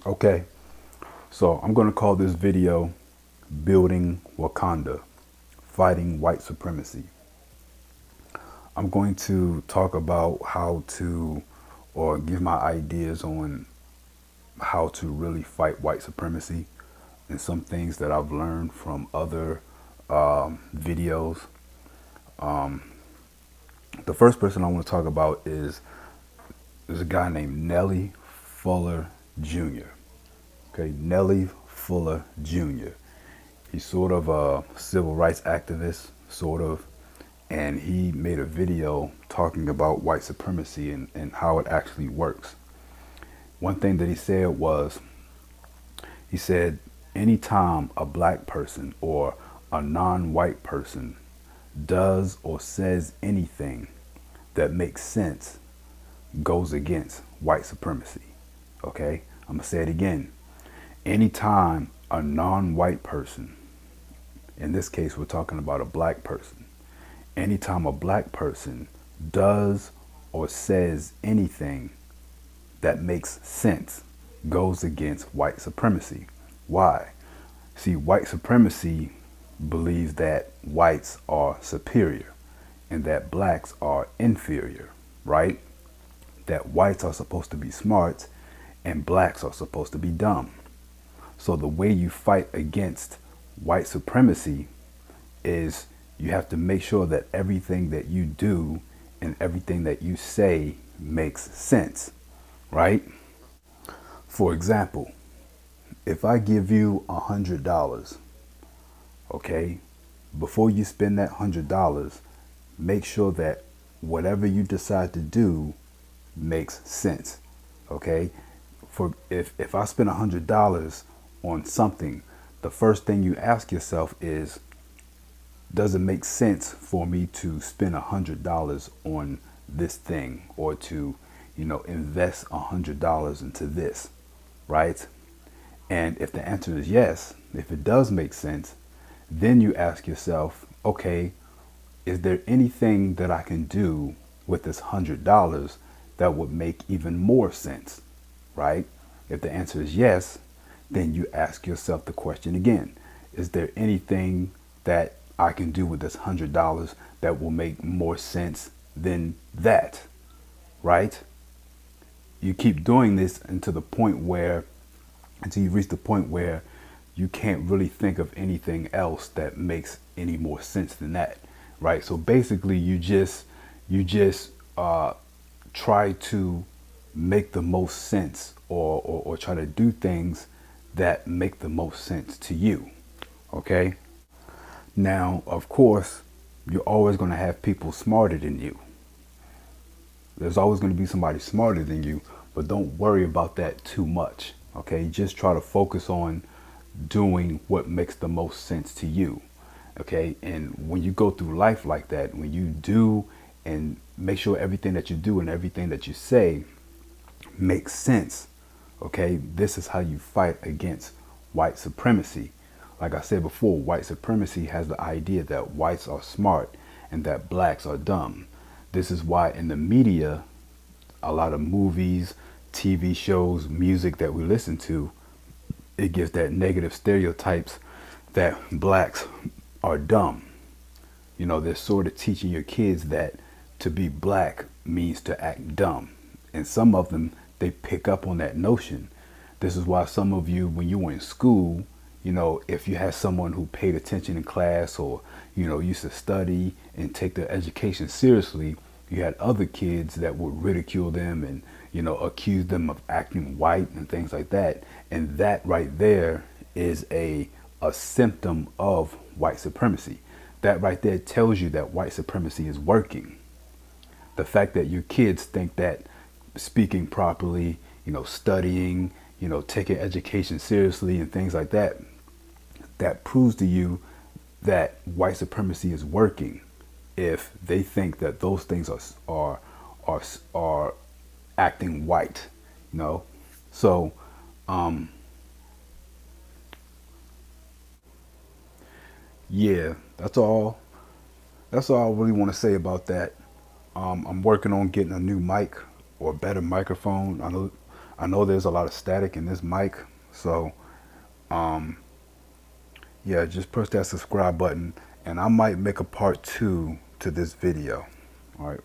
Okay, so I'm going to call this video Building Wakanda, Fighting White Supremacy. I'm going to talk about how to, or give my ideas on how to really fight white supremacy and some things that I've learned from other videos. The first person I want to talk about is there's a guy named Nellie Fuller Jr. Okay, Nellie Fuller Jr. He's sort of a civil rights activist, sort of, and he made a video talking about white supremacy and how it actually works. One thing that he said was, he said, anytime a black person or a non-white person does or says anything that makes sense, goes against white supremacy. Okay, I'm gonna say it again. Anytime a non-white person, in this case we're talking about a black person, anytime a black person does or says anything that makes sense, goes against white supremacy. Why? See, white supremacy believes that whites are superior and that blacks are inferior, right? That whites are supposed to be smart and blacks are supposed to be dumb. So the way you fight against white supremacy is you have to make sure that everything that you do and everything that you say makes sense, right? For example, if I give you $100, okay, before you spend that $100, make sure that whatever you decide to do makes sense. Okay, for if I spend $100 on something, the first thing you ask yourself is, does it make sense for me to spend $100 on this thing, or to, invest $100 into this, right? And if the answer is yes, if it does make sense, then you ask yourself, okay, is there anything that I can do with this $100 that would make even more sense, right? If the answer is yes, then you ask yourself the question again, is there anything that I can do with this $100 that will make more sense than that, right? You keep doing this until you reach the point where you can't really think of anything else that makes any more sense than that, right? So basically you just try to make the most sense, or try to do things that make the most sense to you. Okay, now of course you're always going to have people smarter than you. There's always going to be somebody smarter than you, but don't worry about that too much. Okay, just try to focus on doing what makes the most sense to you. Okay, and when you go through life like that, when you do and make sure everything that you do and everything that you say makes sense, okay, this is how you fight against white supremacy. Like I said before, white supremacy has the idea that whites are smart and that blacks are dumb. This is why in the media, a lot of movies, TV shows, music that we listen to, it gives that negative stereotypes that blacks are dumb. They're sort of teaching your kids that to be black means to act dumb. And some of them, they pick up on that notion. This is why some of you, when you were in school, if you had someone who paid attention in class, or, used to study and take their education seriously, you had other kids that would ridicule them and, accuse them of acting white and things like that. And that right there is a symptom of white supremacy. That right there tells you that white supremacy is working. The fact that your kids think that speaking properly, studying, taking education seriously and things like that, that proves to you that white supremacy is working. If they think that those things are acting white, so yeah, that's all I really want to say about that. I'm working on getting a new mic or a better microphone. I know there's a lot of static in this mic, so yeah, just push that subscribe button, and I might make a part 2 to this video. All right.